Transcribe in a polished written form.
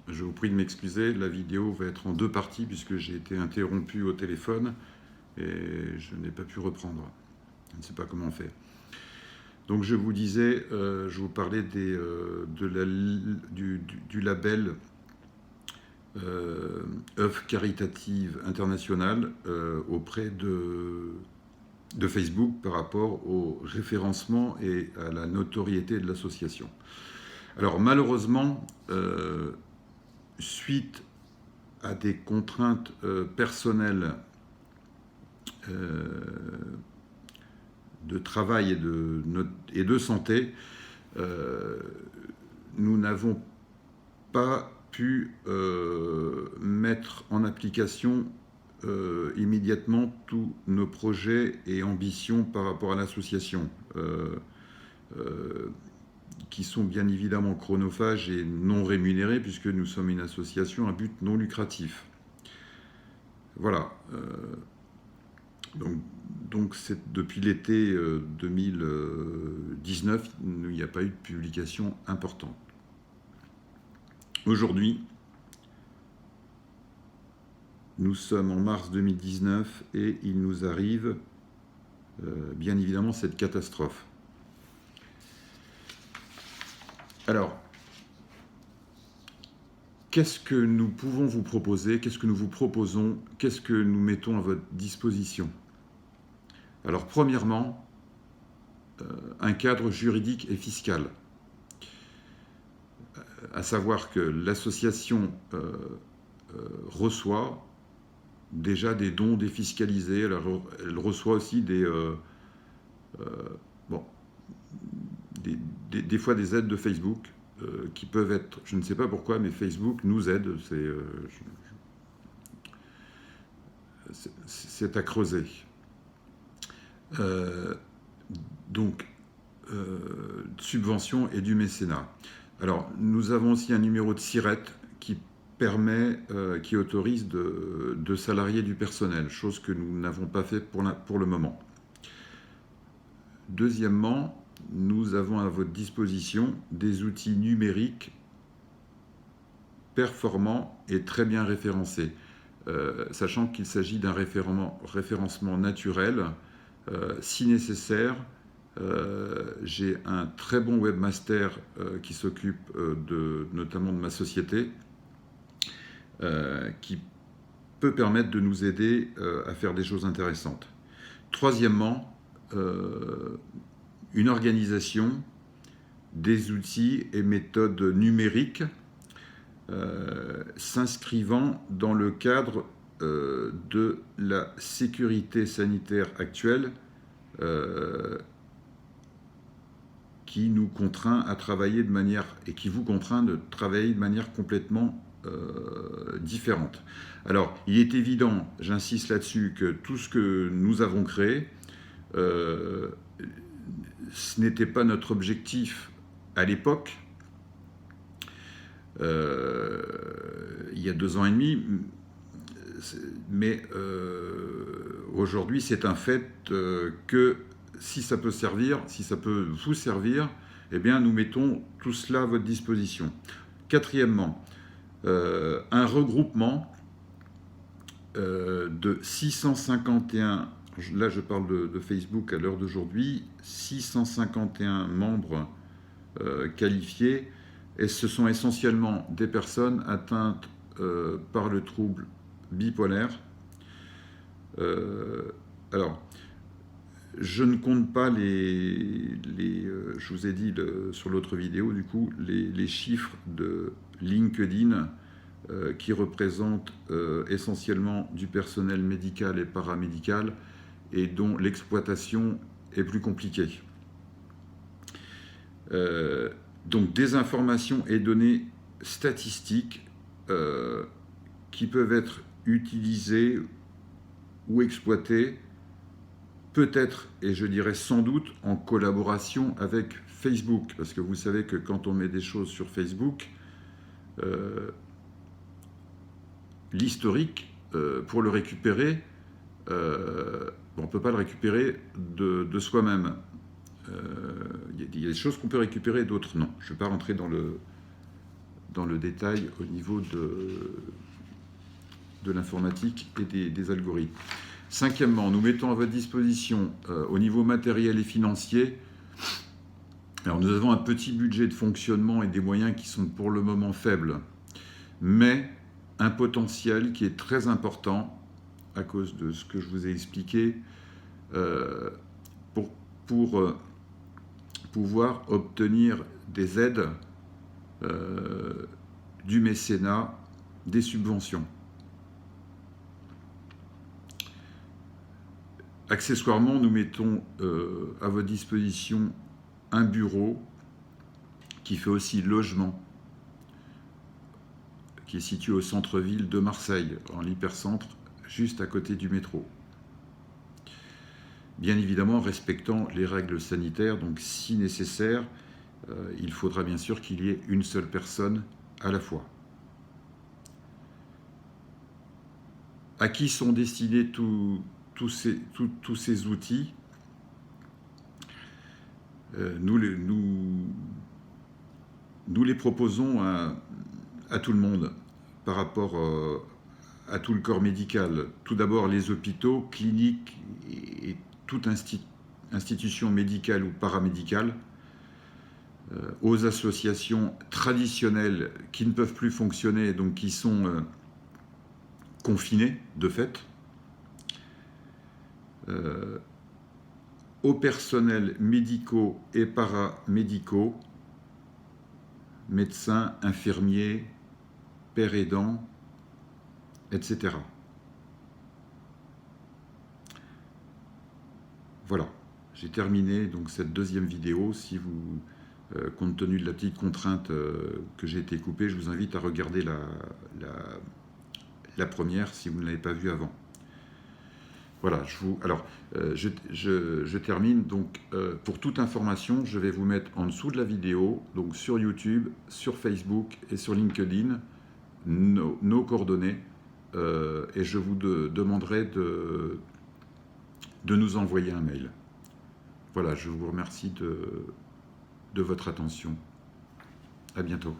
je vous prie de m'excuser, la vidéo va être en deux parties puisque j'ai été interrompu au téléphone et je n'ai pas pu reprendre. Je ne sais pas comment on fait. Donc je vous disais, je vous parlais du label œuvre caritative internationale auprès de Facebook par rapport au référencement et à la notoriété de l'association. Alors malheureusement, suite à des contraintes personnelles de travail et de santé, nous n'avons pas pu mettre en application immédiatement tous nos projets et ambitions par rapport à l'association, qui sont bien évidemment chronophages et non rémunérés, puisque nous sommes une association à but non lucratif. Voilà. Donc depuis l'été 2019, il n'y a pas eu de publication importante. Aujourd'hui, nous sommes en mars 2019 et il nous arrive bien évidemment cette catastrophe. Alors, qu'est-ce que nous pouvons vous proposer? Qu'est-ce que nous vous proposons? Qu'est-ce que nous mettons à votre disposition? Alors, premièrement, un cadre juridique et fiscal. À savoir que l'association reçoit déjà des dons défiscalisés, elle reçoit aussi des fois des aides de Facebook qui peuvent être, je ne sais pas pourquoi, mais Facebook nous aide, c'est à creuser. Donc, subvention et du mécénat. Alors, nous avons aussi un numéro de SIRET qui permet, qui autorise de salarier du personnel, chose que nous n'avons pas fait pour le moment. Deuxièmement, nous avons à votre disposition des outils numériques performants et très bien référencés, sachant qu'il s'agit d'un référencement naturel. Si nécessaire, j'ai un très bon webmaster qui s'occupe notamment de ma société, qui peut permettre de nous aider à faire des choses intéressantes. Troisièmement, une organisation, des outils et méthodes numériques s'inscrivant dans le cadre de la sécurité sanitaire actuelle qui nous contraint à travailler de manière, et qui vous contraint de travailler de manière complètement différente. Alors, il est évident, j'insiste là-dessus, que tout ce que nous avons créé, ce n'était pas notre objectif à l'époque, il y a 2 ans et demi, mais aujourd'hui c'est un fait que si ça peut servir, si ça peut vous servir, eh bien nous mettons tout cela à votre disposition. Quatrièmement, un regroupement de 651, là je parle de Facebook à l'heure d'aujourd'hui, 651 membres qualifiés, et ce sont essentiellement des personnes atteintes par le trouble bipolaire. Alors, je ne compte pas je vous ai dit sur l'autre vidéo, du coup, les chiffres de LinkedIn qui représentent essentiellement du personnel médical et paramédical et dont l'exploitation est plus compliquée. Donc des informations et données statistiques qui peuvent être utilisées ou exploitées, peut-être, et je dirais sans doute, en collaboration avec Facebook. Parce que vous savez que quand on met des choses sur Facebook, l'historique, pour le récupérer, on ne peut pas le récupérer de soi-même. Il y a des choses qu'on peut récupérer, d'autres non. Je ne vais pas rentrer dans dans le détail au niveau de l'informatique et des algorithmes. Cinquièmement, nous mettons à votre disposition au niveau matériel et financier. Alors nous avons un petit budget de fonctionnement et des moyens qui sont pour le moment faibles, mais un potentiel qui est très important à cause de ce que je vous ai expliqué pour pouvoir obtenir des aides, du mécénat, des subventions. Accessoirement, nous mettons à votre disposition un bureau qui fait aussi logement, qui est situé au centre-ville de Marseille, en l'hypercentre, juste à côté du métro. Bien évidemment, respectant les règles sanitaires, donc si nécessaire, il faudra bien sûr qu'il y ait une seule personne à la fois. À qui sont destinés tous ces outils? Nous les proposons à tout le monde par rapport à tout le corps médical. Tout d'abord les hôpitaux, cliniques et toute institution médicale ou paramédicale, aux associations traditionnelles qui ne peuvent plus fonctionner, donc qui sont confinées de fait, aux personnels médicaux et paramédicaux, médecins, infirmiers, pères aidants, etc. Voilà, j'ai terminé donc cette deuxième vidéo. Si vous, compte tenu de la petite contrainte que j'ai été coupé, je vous invite à regarder la première si vous ne l'avez pas vue avant. Voilà, je termine. Donc, pour toute information, je vais vous mettre en dessous de la vidéo, donc sur YouTube, sur Facebook et sur LinkedIn, nos coordonnées. Et je vous demanderai de nous envoyer un mail. Voilà, je vous remercie de votre attention. À bientôt.